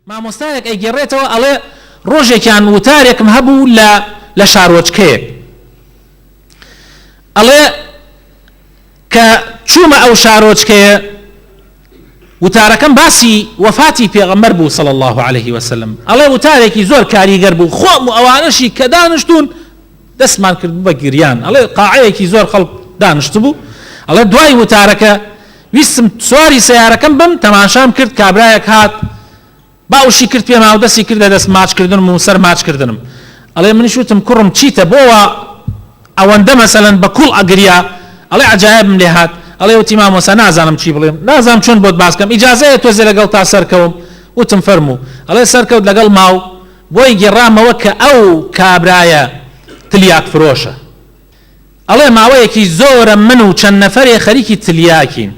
مامۆستایەک ئەیگەڕێتەوە ئەڵێ ڕۆژێکیان وتارێکم هەبوو لە شارۆچکەیەک، ئەڵێ کە چوومە ئەو شارۆچکەیە وتارەکەم باسی وەفاتی پێغەمبەر بوو صلی الله عليه وسلم. ئەڵێ وتارێکی زۆر کاریگەر بوو، خۆم و ئەوانەشی کە دانیشتون دەستمان کرد بە گریان. ئەڵێ قاعەیەکی زۆر خەڵک دانیشت بوو. ئەڵێ دوای وتارەکە ویستم سواری سیارەکەم بم، تەماشام کرد کابرایەک هات باوشی کرد پێم و دەستی کردە دەست ماچکردنم و سەر ماچکردنم. ئەڵێ منیش وتم کوڕم چیتە بۆوە ئەوەندە مەسەلەن بە کوڵ ئەگریا؟ ئەڵێ عەجایبم لێ هات. ئەڵێ وتی مامۆستا نازانم چی بڵێم، نازانم چۆن بۆت باسکەم، ئیجازەیە تۆزێ لەگەڵ تا سەرکەوم؟ وتم فەرموو. ئەڵێ سەرکەوت لەگەڵ ماو بۆی گێڕامەوە کە ئەو کابرایە تلیاک فرۆشە. ئەڵێ ماوەیەکی زۆرە من و چەند نەفەرێ خەریکی تلیاکین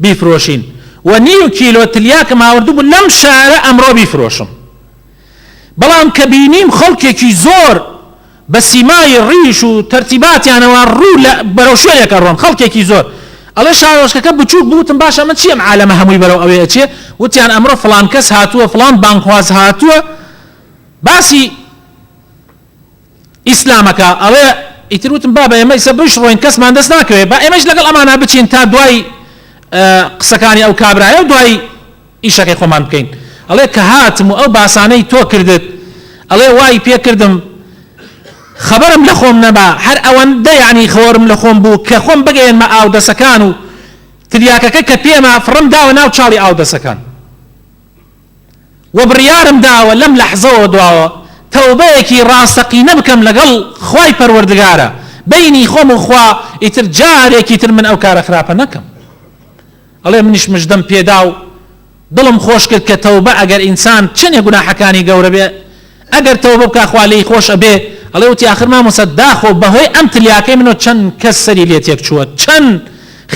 بیفرۆشین و نیو کیلۆ تلیاکم هاوردوو بوو لەم شارە ئەمڕۆ بیفرۆشم. بەڵام کە بینیم خەڵکێکی زۆر بە سیمای ڕیش و تەرتیباتیانەوە ڕوو بەرەو شوێنێکە ڕۆن، خەڵکێکی زۆر. ئەڵێ شارۆچکەکە بچووک بووتم باشە من چیم عالەمە هەمووی بەرەو ئەوەیە چێ؟ وتیان ئەمڕۆ فڵان کەس هاتووە، فڵان بانکواز هاتووە باسی ئیسلامەکە. ئەڵێ ئیتر وتم بابە ئێمە ئیسە بشڕۆین کەسمان دەست ناکەوێت، با ئێمەش لەگەڵ ئەمانە بچین تا دوای قسەکانی ئەو کابرایە و دوای ئیشەکەی خۆمان بکەین. ئەڵێ کە هاتم و ئەو باسانەی تۆ کردت، ئەڵێ وای پێ کردم خەبەرم لە خۆم نەبا، هەر ئەوەندە یعنی خەوەرم لە خۆم بوو کە خۆم بگەێنمە ئاودەسەکان و تریاکەکە کە پێمە فڕم داوە ناو چاڵی ئاودەسەکان و بڕیارم داوە لەم لەحزەوە دواوە تەوبەیەکی ڕاستەقینە بکەم لەگەڵ خوای پەروەردگارە بینی خۆم و خوا، ئیتر جارێکی تر من ئەو کارە خراپە نەکەم. ئەڵێ منیش مژدەم پێدا و دڵم خۆش کرد کە تەوبە ئەگەر ئینسان چەندێ گوناحەکانی گەورە بێ ئەگەر تەوبە بکە خوا لێی خۆشە بێ. ئەڵێ وتی آخر مامۆستا داخۆ بەهۆی ئەم تلیاکەی منەوە چەند کەس سەری لێ تێک چووە، چەند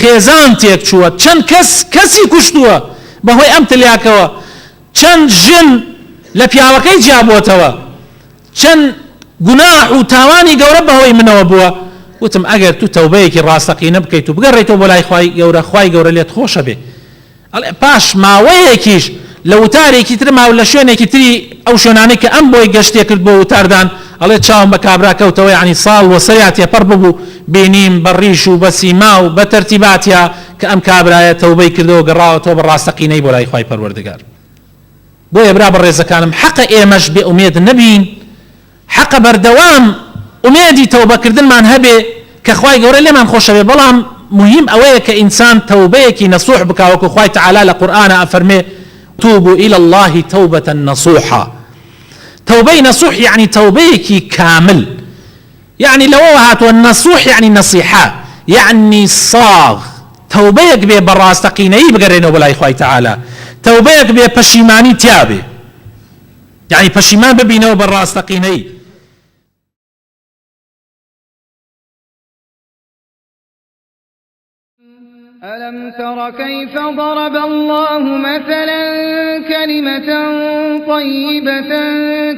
خێزان تێک چووە، چەند کەسی کوشتووە بەهۆی ئەم تلیاکەوە، چەند ژن لە پیاوەکەی جیابووەتەوە، چەند گوناح و تاوانی گەورە بەهۆی منەوە بووە. وتم ئەگەر تو تەوبەیەکی ڕاستەقینە بکەیت و بگەڕێیتەوە بۆ لای خوای گەورە لێت خۆشە بێ. پاش ماوەیەکیش لە وتارێکی تر ماو لە شوێنێکی تری ئەو شوێنانەی کە ئەم بۆی گەشتێ کرد بۆ وتاردان، ئەڵێ چاوم بە کابرا کەوتەوە، یعنی ساڵ و سەریا تێپەڕ ببوو بینیم بە ڕیش و بە سیما و بە تەرتیباتیا کە ئەم کابرایە تەوبەی کردەوە گەڕاوەتەوە بە ڕاستەقینەی بۆ لای خوای پەروەردگار. بۆیە برا بەڕێزەکانم حەقە ئێمەش بێ ئومێد نەبین، حەقە بەردەوام ئومێدی تەوبەکردنمان هەبێ کە خوای گەورە لێمان خۆشە بێ. بەڵام مهم ئەوەیە کە ئینسان تەوبەیەکی نەسوح بکاوە کە خوای تەعالا لە قورئانە ئەفەرمێ توبوا إلى الله توبة نصوحا. توبة نصوح يعني توبيكي كامل، يعني لو هاتوا النصوح يعني نصيحة يعني صاغ. توبيك بي براستقيني بقرينه بلا إخوة تعالى، توبيك بي بشيماني تيابي يعني بشيمان ببينه براستقيني. ألم تر كيف ضرب الله مثلا كلمة طيبة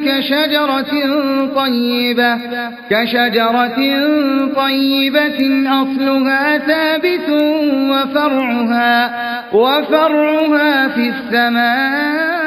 كشجرة طيبة أصلها ثابت وفرعها في السماء